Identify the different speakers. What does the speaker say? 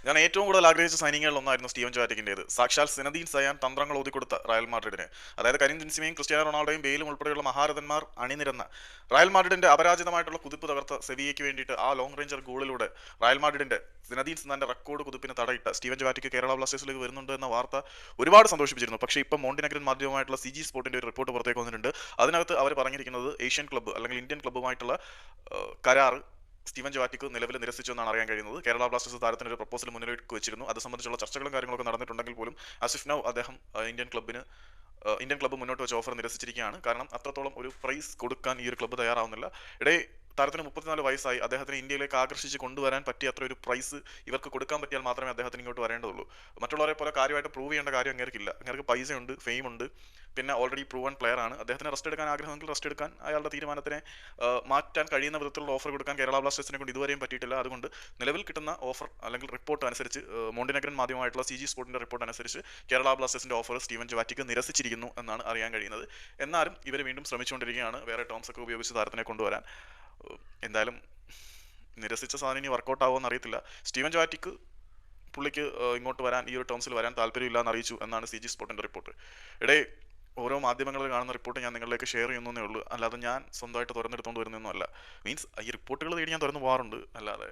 Speaker 1: ഞാൻ ഏറ്റവും കൂടുതൽ ആഗ്രഹിച്ച സൈനികളിൽ ഒന്നായിരുന്നു സ്റ്റീവൻ ജോവാറ്റിക്കിൻ്റേത്. സാക്ഷാൽ സിനദീൻ സയാൻ തന്ത്രങ്ങൾ ഓതിക്കൊടുത്ത റയൽ മാഡ്രിഡിന്, അതായത് കരീം ബെൻസിമയും ക്രിസ്ത്യാനോ റൊണാൾഡോയും ബെയിലും ഉൾപ്പെടെയുള്ള മഹാരഥന്മാർ അണിനിരന്ന റയൽ മാഡ്രിഡിന്റെ അപരാജിതമായിട്ടുള്ള കുതിപ്പ് തകർത്ത സെവിയയ്ക്ക് വേണ്ടിയിട്ട് ആ ലോങ് റേഞ്ചർ ഗോളിലൂടെ റയൽ മാഡ്രിഡിന്റെ സിനദീൻ സിദാന്റെ റെക്കോർഡ് കുതിപ്പിന് തടയിട്ട സ്റ്റീവൻ ജോവാറ്റിക്ക് കേരള ബ്ലാസ്റ്റേഴ്സിലേക്ക് വരുന്നുണ്ട് എന്ന വാർത്ത ഒരുപാട് സന്തോഷിപ്പിച്ചിരുന്നു. പക്ഷേ ഇപ്പം മോണ്ടിനഗ്രൻ മാധ്യമമായിട്ടുള്ള സി ജി സ്പോർട്ടിന്റെ ഒരു റിപ്പോർട്ട് പുറത്തേക്ക് വന്നിട്ടുണ്ട്. അതിനകത്ത് അവർ പറഞ്ഞിരിക്കുന്നത് ഏഷ്യൻ ക്ലബ്ബ് അല്ലെങ്കിൽ ഇന്ത്യൻ ക്ലബ്ബുമായിട്ടുള്ള കരാറ് സ്റ്റീവൻ ജോവാറ്റിക്ക് നിലവിൽ നിരസിച്ചു എന്നാണ് അറിയാൻ കഴിയുന്നത്. കേരള ബ്ലാസ്റ്റേഴ്സ് താരത്തിന് ഒരു പ്രപ്പോസൽ മുന്നിലേക്ക് വെച്ചിരുന്നു. അത് സംബന്ധിച്ചുള്ള ചർച്ചകളും കാര്യങ്ങളൊക്കെ നടന്നിട്ടുണ്ടെങ്കിൽ പോലും ആസിഫ് നൗ അദ്ദേഹം ഇന്ത്യൻ ക്ലബ്ബ് മുന്നോട്ട് വെച്ച ഓഫർ നിരസിച്ചിരിക്കുകയാണ്. കാരണം അത്രത്തോളം ഒരു പ്രൈസ് കൊടുക്കാൻ ഈ ഒരു ക്ലബ്ബ് തയ്യാറാവുന്നില്ല. ഇടേ താരത്തിന് 34 വയസ്സായി. അദ്ദേഹത്തിന് ഇന്ത്യയിലേക്ക് ആകർഷിച്ച് കൊണ്ടുവരാൻ പറ്റിയ അത്ര ഒരു പ്രൈസ് ഇവർക്ക് കൊടുക്കാൻ പറ്റിയാൽ മാത്രമേ അദ്ദേഹത്തിന് ഇങ്ങോട്ട് വരേണ്ടതുള്ളൂ. മറ്റുള്ളവരെ പോലെ കാര്യമായിട്ട് പ്രൂവ് ചെയ്യേണ്ട കാര്യം അങ്ങേർക്കില്ല. അങ്ങേർക്ക് പൈസയുണ്ട്, ഫെയിം ഉണ്ട്, പിന്നെ ഓൾറെഡി പ്രൂവൺ പ്ലെയർ ആണ്. അദ്ദേഹത്തിന് റെസ്റ്റ് എടുക്കാൻ ആഗ്രഹമെങ്കിൽ റെസ്റ്റ് എടുക്കാൻ അയാളുടെ തീരുമാനത്തിനെ മാറ്റാൻ കഴിയുന്ന വിധത്തിലുള്ള ഓഫർ കൊടുക്കാൻ കേരള ബ്ലാസ്റ്റേഴ്സിനെ കൊണ്ട് ഇതുവരെയും പറ്റിയിട്ടില്ല. അതുകൊണ്ട് നിലവിൽ കിട്ടുന്ന ഓഫർ അല്ലെങ്കിൽ റിപ്പോർട്ട് അനുസരിച്ച്, മോണ്ടിനഗ്രൻ മാധ്യമമായിട്ടുള്ള സി ജി സ്പോർട്ടിന്റെ റിപ്പോർട്ട് അനുസരിച്ച് കേരള ബ്ലാസ്റ്റേഴ്സിന്റെ ഓഫർ സ്റ്റീവൻ ജോവാറ്റിക്ക് നിരസിച്ചിരിക്കുന്നു എന്നാണ് അറിയാൻ കഴിയുന്നത്. എന്നാലും ഇവർ വീണ്ടും ശ്രമിച്ചുകൊണ്ടിരിക്കുകയാണ് വേറെ ടേംസ് ഒക്കെ ഉപയോഗിച്ച് താരത്തിനെ കൊണ്ടുവരാൻ. എന്തായാലും നിരസിച്ച സാധനം ഇനി വർക്കൗട്ട് ആവുമെന്ന് അറിയത്തില്ല. സ്റ്റീവൻ ജോവാറ്റിക്ക് പുള്ളിക്ക് ഇങ്ങോട്ട് വരാൻ, ഈ ഒരു ടേംസിൽ വരാൻ താല്പര്യമില്ല എന്ന് അറിയിച്ചു എന്നാണ് സി ജി സ്പോർട്ടിന്റെ റിപ്പോർട്ട്. ഇടേ ഓരോ മാധ്യമങ്ങളിൽ കാണുന്ന റിപ്പോർട്ട് ഞാൻ നിങ്ങളിലേക്ക് ഷെയർ ചെയ്യുന്നേ ഉള്ളൂ. അല്ലാതെ ഞാൻ സ്വന്തമായിട്ട് തുറന്നെടുത്തുകൊണ്ട് വരുന്നൊന്നും അല്ല. മീൻസ് ഈ റിപ്പോർട്ടുകൾ തേടി ഞാൻ തുറന്നു പോകാറുണ്ട്, അല്ലാതെ